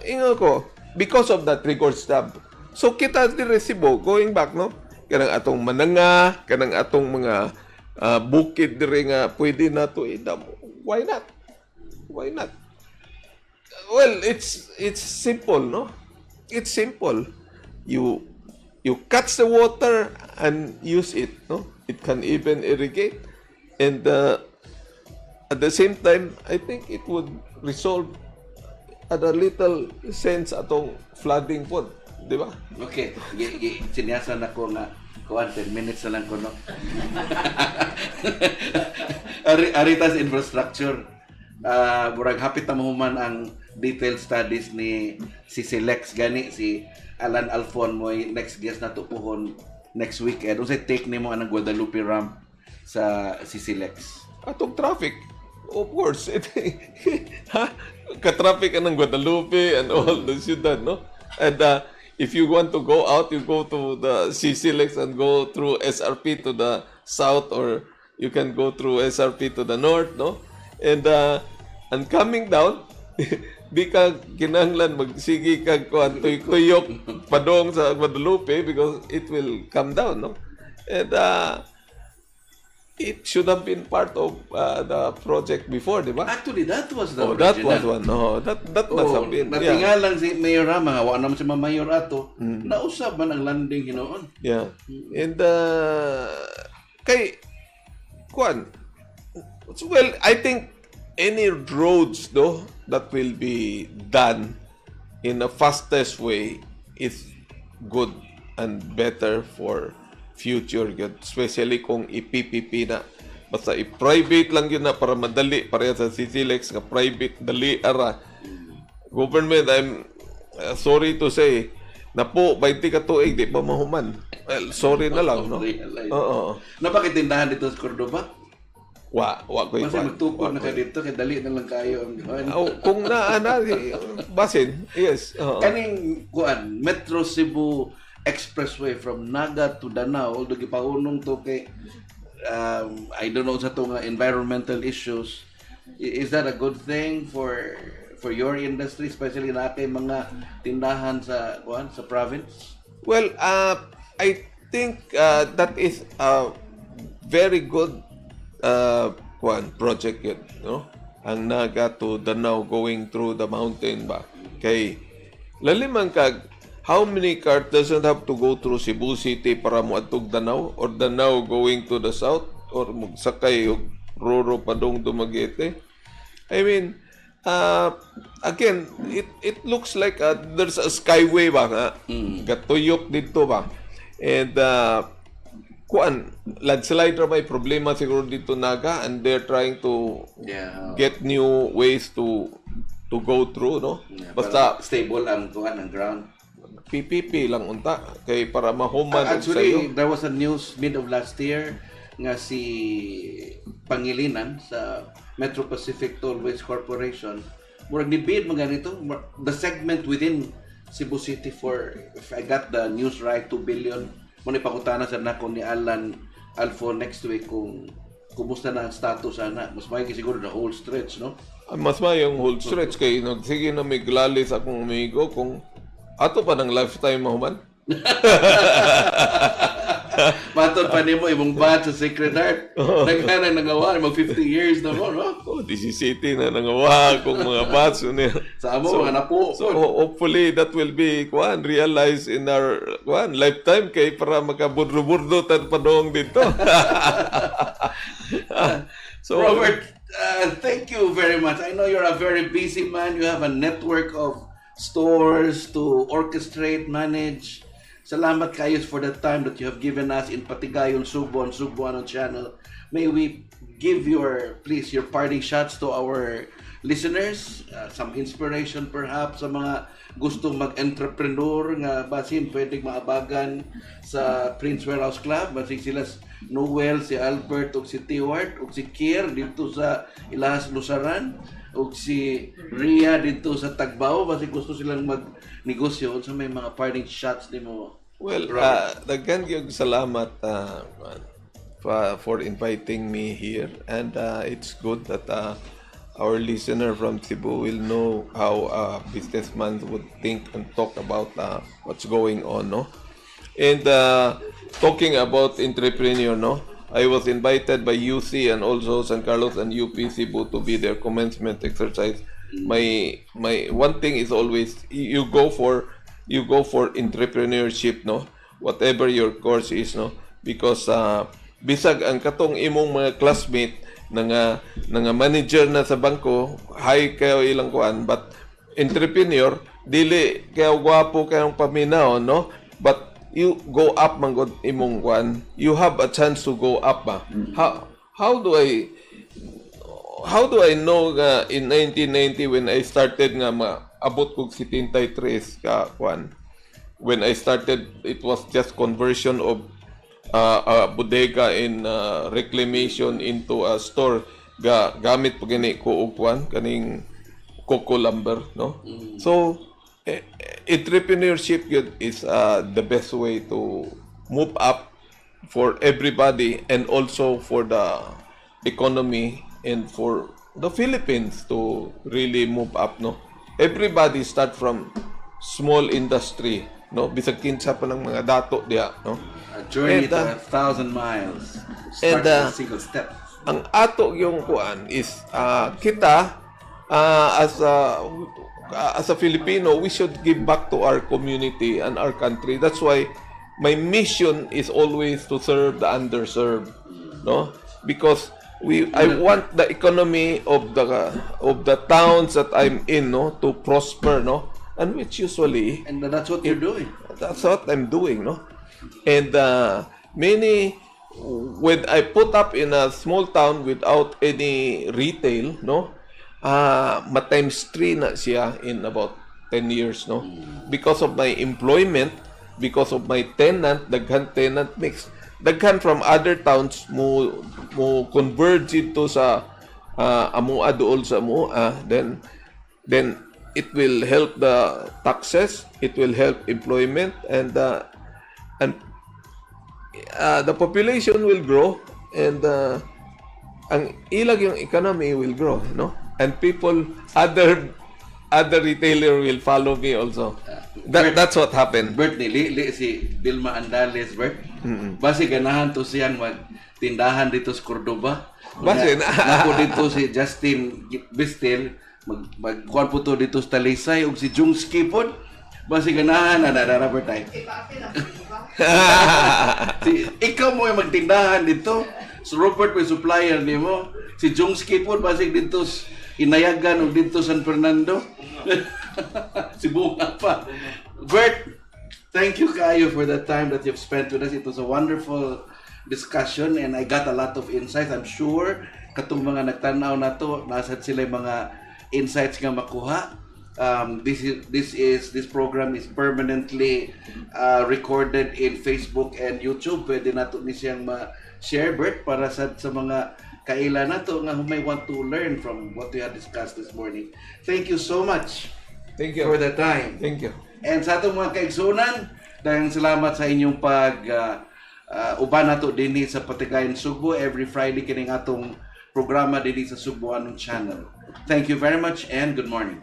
B: ingon ko because of that record stop. So kita diri Cebu going back, no? Kanang atong mananga, kanang atong mga bukid diri nga pwede nato idam. Why not? Well, it's simple, no? It's simple. You catch the water and use it, no? It can even irrigate, and at the same time, I think it would resolve at a little sense atong flooding po, di ba?
A: Okay, sinyasan ako nga 10 minutes na lang ko, no? Aritas infrastructure, burag hapit na mahuman ang detailed studies ni si Lex gani si Alan Alfon mo next guest na tupuhon next weekend. Unsay take nimo anang Guadalupe ramp sa si Lex?
B: Atong traffic, of course. Ka-traffic ng Guadalupe and all the ciudad, no? And if you want to go out, you go to the CCLEX and go through SRP to the south, or you can go through SRP to the north, no? And coming down, di ka kinahanglan magsigi kag kuan tuyok padong sa Guadalupe because it will come down, no? And it should have been part of the project before, di ba?
A: Actually, that was the
B: Oh,
A: original.
B: that was one. No, that must have been.
A: Natingalan si Mayor Rama, nga wala naman si Mayor ato, nausab man ang landing hinoon.
B: Yeah. And kay kuan. Well, I think any roads though that will be done in the fastest way is good and better for future good, especially kung i-PPP na. Basta i-private lang yun na para madali, pareha sa CCLEX nga private, dali ara. Government, I'm sorry to say, na po, 20 ka tuig, di pa mahuman. Well, sorry na lang, no? Oo.
A: Napakitindahan dito sa Cordoba?
B: Wa ko
A: Kasi magtukod na ka dito, kaya dali na lang kayo ang gawin.
B: Kung basin, yes.
A: Kaning kuan, Metro Cebu Expressway from Naga to Danao, although gipaunong to kay I don't know sa to nga environmental issues. Is that a good thing for your industry, especially na kay mga tindahan sa kuan sa province?
B: Well, I think that is a very good project yun, no? Ang Naga to Danao going through the mountain ba? Kay lalimang kag how many cars doesn't have to go through Cebu City para mo atog Danao, or Danao going to the south, or magsakay og Roro padong Dumaguete? I mean, again, it looks like there's a skyway ba nga, gatuyok dito ba? And kuan, landslide ra may problema siguro dito Naga, and they're trying to get new ways to go through, no? Basta
A: stable ang kuan ang ground.
B: PPP lang unta kay para mahuman
A: actually there was a news mid of last year nga si Pangilinan sa Metro Pacific Tollways Corporation murag nibid mga ganito the segment within Cebu City for, if I got the news right, 2 billion. Muna ipakutana sa nako ni Alan Alfo next week kung kumusta na ang status ana. Mas maigi siguro the whole stretch, no?
B: Mas mayong whole stretch kay nagsige na may glalis akong amigo kung ato pa ng lifetime mahuman.
A: Matod pa nimo imong batch sa Sacred Heart. Nagkanang nangawa mag 50 years na mo, no?
B: Oh, DCCT na nangawa kung mga batch niya.
A: Sa amo mga napo.
B: So hopefully that will be realized in our lifetime kay para makabudro-burdo tan padong dito.
A: So Robert, thank you very much. I know you're a very busy man. You have a network of stores to orchestrate, manage. Salamat kayo for the time that you have given us in Patigayon, Sugbo, on Sugboanon Channel. May we give your parting shots to our listeners, some inspiration perhaps sa mga gustong mag-entrepreneur nga basin pwedeng maabagan sa Prince Warehouse Club, basin sila Noel, si Albert, o si Tiwart, o si Kier dito sa Ilahas, Lusaran, o si Ria dito sa Tagbao, basin gusto silang mag-negosyo sa may mga parting shots ni mo.
B: Well, daghan gyud salamat for inviting me here, and it's good that our listener from Cebu will know how a businessman would think and talk about what's going on, no? And talking about entrepreneur, no? I was invited by UC and also San Carlos and UP Cebu to be their commencement exercise. My one thing is always you go for entrepreneurship, no? Whatever your course is, no? Because bisag ang katong imong mga classmate nga manager na sa bangko, high kayo ilang kuan, but entrepreneur dili kayo gwapo kayong paminaw, no? But you go up man god imong kuan, you have a chance to go up ba. How do I how do I know nga in 1990 when I started nga maabot kog 73 ka kwan. When I started, it was just conversion of a bodega in reclamation into a store. Gamit pa gani ko og kwan kaning coco lumber, no? So entrepreneurship yun is the best way to move up for everybody and also for the economy and for the Philippines to really move up, no? Everybody start from small industry, no? Bisag kinsa pa ng mga dato diha, no?
A: A journey to 1,000 miles. Start with a single step.
B: Ang ato yung kuan is kita as a Filipino, we should give back to our community and our country. That's why my mission is always to serve the underserved, no? Because I want the economy of the towns that I'm in, no, to prosper, no, and which usually,
A: And that's what you're doing.
B: that's what I'm doing, no, and when I put up in a small town without any retail, no, times 3 na siya in about 10 years, no, because of my employment, because of my tenant, daghan tenant mix. Daghan from other towns mo converge ito sa amoa dool sa amoa, then it will help the taxes, it will help employment, and the population will grow, and ang ilag yung economy will grow, no, and people, other retailer will follow me also. That's what happened.
A: Bert, si Vilma Andales, Bert. Basi ganahan to siyang magtindahan dito sa Cordoba.
B: Basi
A: Ako dito si Justin Bistel, magkuhan po to dito sa Talisay, ug si Jung Skipod. Basi ganahan na Bert ay. Ikaw mo yung magtindahan dito. So Robert may supplier nimo. Si Jung Skipod basi dito Inayagan o dito San Fernando. Si Bunga pa. Bert, thank you kayo for the time that you've spent with us. It was a wonderful discussion and I got a lot of insights. I'm sure katong mga nagtanaw na to, nasad sila yung mga insights nga makuha. This program is permanently recorded in Facebook and YouTube. Pwede nato ni siyang ma-share, Bert, para sa mga kaila na to nga who may want to learn from what we have discussed this morning. Thank you so much.
B: Thank you
A: For the time.
B: Thank you.
A: And sa atong mga kaigsunan, daghang salamat sa inyong uban nato dinhi sa Patigayon Sugbo every Friday kining atong programa dinhi sa Sugboanon Channel. Thank you very much and good morning.